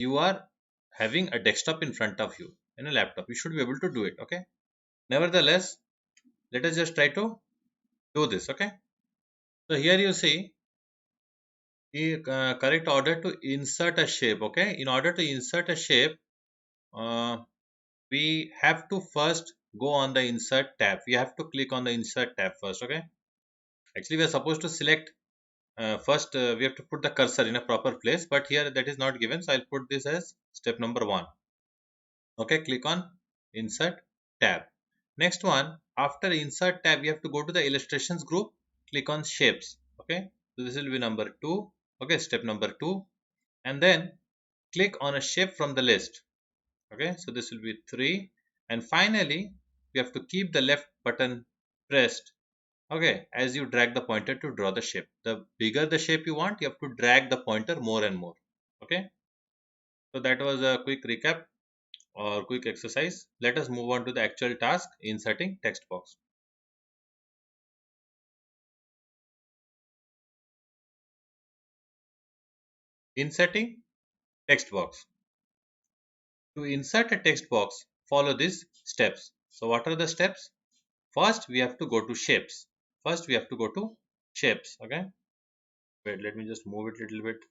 you are having a desktop in front of you in a laptop, you should be able to do it. Okay, nevertheless, let us just try to do this. Okay, so here you see the correct order to insert a shape. Okay, in order to insert a shape, uh, we have to first go on the insert tab. We have to click on the insert tab first. Okay, actually we are supposed to select first, we have to put the cursor in a proper place, but here that is not given, so I'll put this as step number 1. Okay, click on insert tab. Next one, after insert tab, you have to go to the illustrations group, click on shapes. Okay, so this will be number 2. Okay, step number 2. And then click on a shape from the list. Okay, so this will be 3. And finally, you have to keep the left button pressed, okay, as you drag the pointer to draw the shape. The bigger the shape you want, you have to drag the pointer more and more. Okay, so that was a quick recap or quick exercise. Let us move on to the actual task, inserting text box. Inserting text box. To insert a text box, follow these steps. So what are the steps? First, we have to go to shapes. First, we have to go to shapes. Okay, wait, let me just move it a little bit.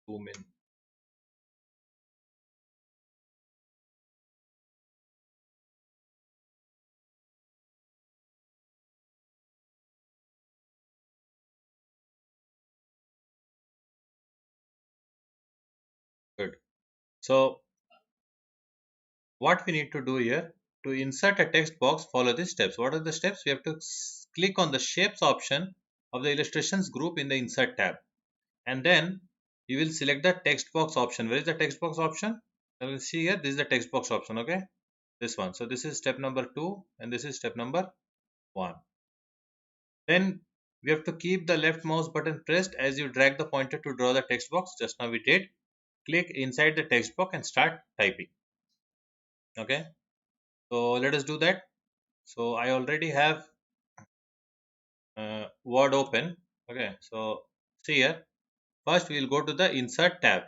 Zoom in. Good. So what we need to do here, to insert a text box, follow these steps. What are the steps? We have to click on the shapes option of the illustrations group in the insert tab, and then you will select the text box option. Where is the text box option? You will see here, this is the text box option. Okay, this one. So this is step number 2 and this is step number 1. Then we have to keep the left mouse button pressed as you drag the pointer to draw the text box. Just now we did. Click inside the text box and start typing. Okay, so let us do that. So I already have Word open. Okay, so see here, first we will go to the insert tab,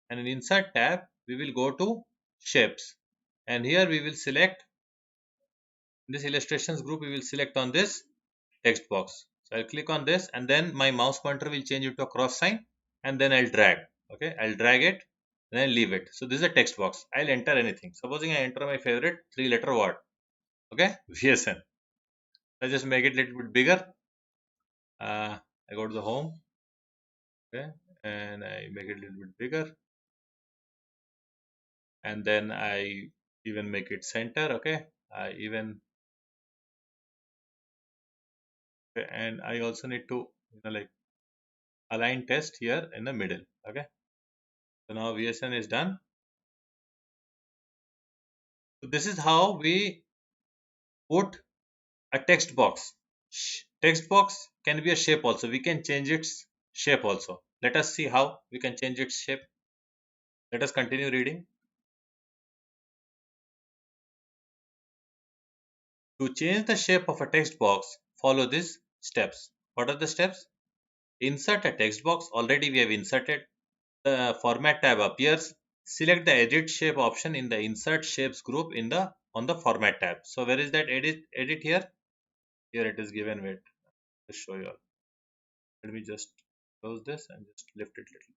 and in insert tab we will go to shapes, and here we will select this illustrations group. We will select on this text box. So I'll click on this, and then my mouse pointer will change it to a cross sign, and then I'll drag. Okay, I'll drag it, then I'll leave it. So this is a text box. I'll enter anything. Supposing I enter my favorite 3-letter word. Okay, VSN. I just make it a little bit bigger. I go to the home. Okay, and I make it a little bit bigger, and then I even make it center. Okay, I even, okay, and I also need to, like, align test here in the middle. Okay, so now VSN is done. So this is how we put a text box. Text box can be a shape also. We can change its shape also. Let us see how we can change its shape. Let us continue reading. To change the shape of a text box, follow these steps. What are the steps? Insert a text box. Already we have inserted. The format tab appears. Select the edit shape option in the insert shapes group in the on the format tab. So where is that edit here? Here it is given. Wait, to show you all. Let me just close this and just lift it a little.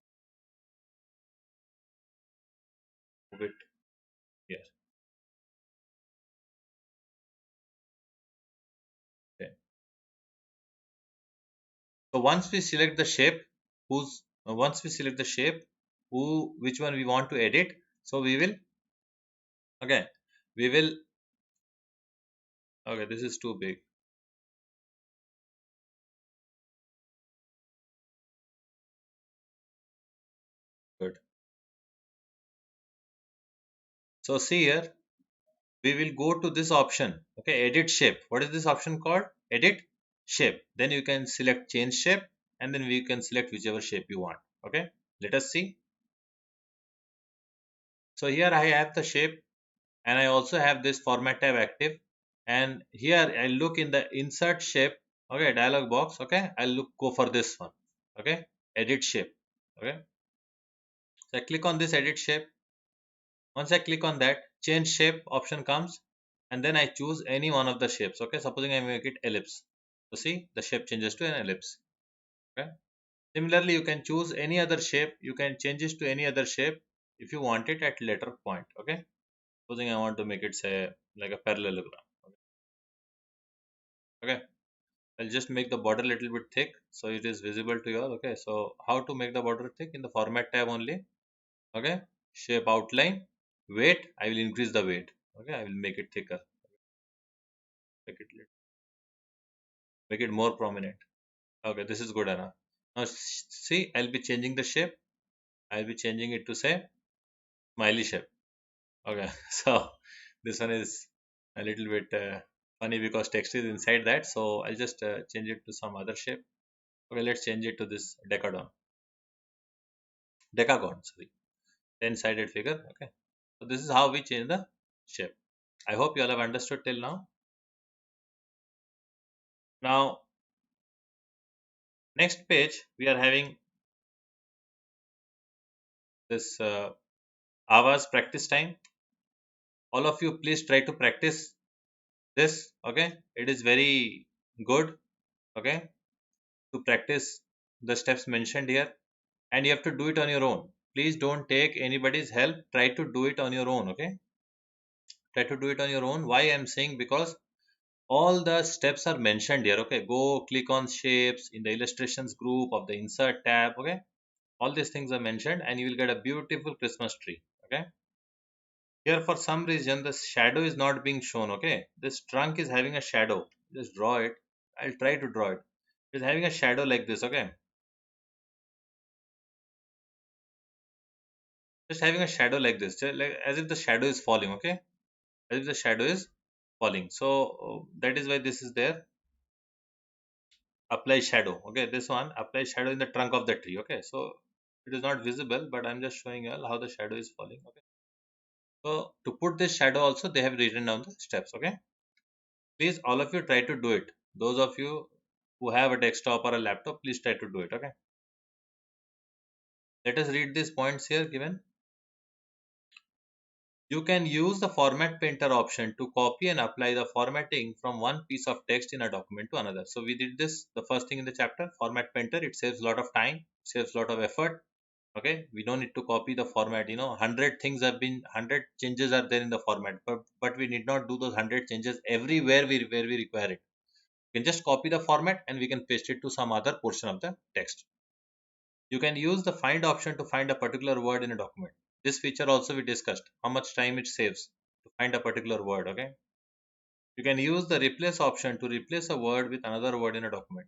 Move it here. Okay. So once we select the shape, once we select the shape, which one we want to edit, so we will, okay, we will, okay, this is too big. Good. So see here, we will go to this option. Okay, edit shape. What is this option called? Edit shape. Then you can select change shape, and then we can select whichever shape you want. Okay, let us see. So here I have the shape, and I also have this format tab active, and here I look in the insert shape, okay, dialog box, okay, I'll look go for this one, okay, edit shape, okay. So I click on this edit shape. Once I click on that, change shape option comes, and then I choose any one of the shapes, okay. Supposing I make it ellipse, so see the shape changes to an ellipse, okay. Similarly, you can choose any other shape, you can change it to any other shape if you want it at later point, okay. Supposing I want to make it say like a parallelogram, okay. I'll just make the border a little bit thick so it is visible to you all. Okay, so how to make the border thick? In the format tab only. Okay, shape outline, weight. I will increase the weight. Okay, I will make it thicker, make it make it more prominent. Okay, this is good enough. Now see, I'll be changing the shape. I'll be changing it to say smiley shape. Okay, so this one is a little bit funny because text is inside that. So I'll just change it to some other shape. Okay, let's change it to this decagon. Sorry. 10-sided figure. Okay, so this is how we change the shape. I hope you all have understood till now. Now next page we are having this hours practice time. All of you please try to practice this. Okay, it is very good, okay, to practice the steps mentioned here, and you have to do it on your own. Please don't take anybody's help, try to do it on your own. Okay, try to do it on your own. Why I'm saying, because all the steps are mentioned here. Okay, go click on shapes in the illustrations group of the insert tab. Okay, all these things are mentioned and you will get a beautiful Christmas tree. Okay, here for some reason the shadow is not being shown. Okay, this trunk is having a shadow. Just draw it. I'll try to draw it. It's having a shadow like this. Okay, just having a shadow like this, just like as if the shadow is falling. Okay, as if the shadow is falling. So that is why this is there. Apply shadow. Okay, this one apply shadow in the trunk of the tree. Okay, so it is not visible, but I'm just showing you all how the shadow is falling. Okay, so to put this shadow also they have written down the steps. Okay, please all of you try to do it. Those of you who have a desktop or a laptop, please try to do it. Okay, let us read these points here given. You can use the format painter option to copy and apply the formatting from one piece of text in a document to another. So we did this the first thing in the chapter, format painter. It saves a lot of time, saves a lot of effort. Okay, we don't need to copy the format. 100 things have been, 100 changes are there in the format, but we need not do those 100 changes everywhere where we require it. We can just copy the format and we can paste it to some other portion of the text. You can use the find option to find a particular word in a document. This feature also we discussed how much time it saves to find a particular word. Okay, you can use the replace option to replace a word with another word in a document.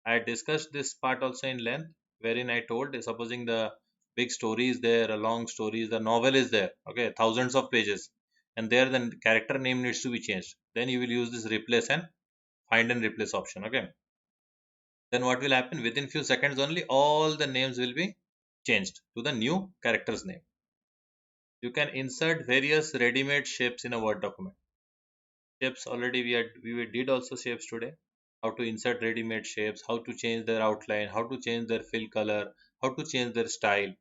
I discussed this part also in length, wherein I told, supposing the big story is there, a long story, the novel is there, okay, thousands of pages, and there the character name needs to be changed. Then you will use this replace and find and replace option. Okay. Then what will happen? Within few seconds only, all the names will be changed to the new character's name. You can insert various ready-made shapes in a Word document. Shapes already we did also shapes today. How to insert ready-made shapes, how to change their outline, how to change their fill color, how to change their style.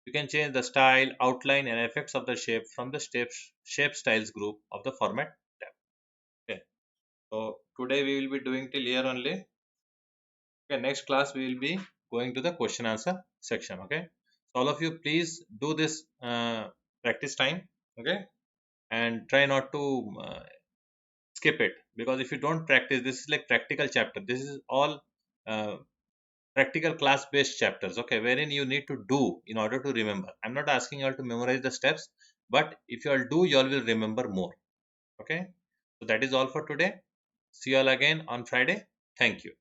You can change the style, outline, and effects of the shape from the shape styles group of the format tab. Okay. So today we will be doing till here only. Okay. Next class we will be going to the question answer section. Okay. So all of you please do this practice time. Okay. And try not to skip it, because if you don't practice, this is like practical chapter. This is all uh, practical class based chapters, okay, wherein you need to do in order to remember. I'm not asking you all to memorize the steps, but if you all do, you all will remember more. Okay, so that is all for today. See you all again on Friday. Thank you.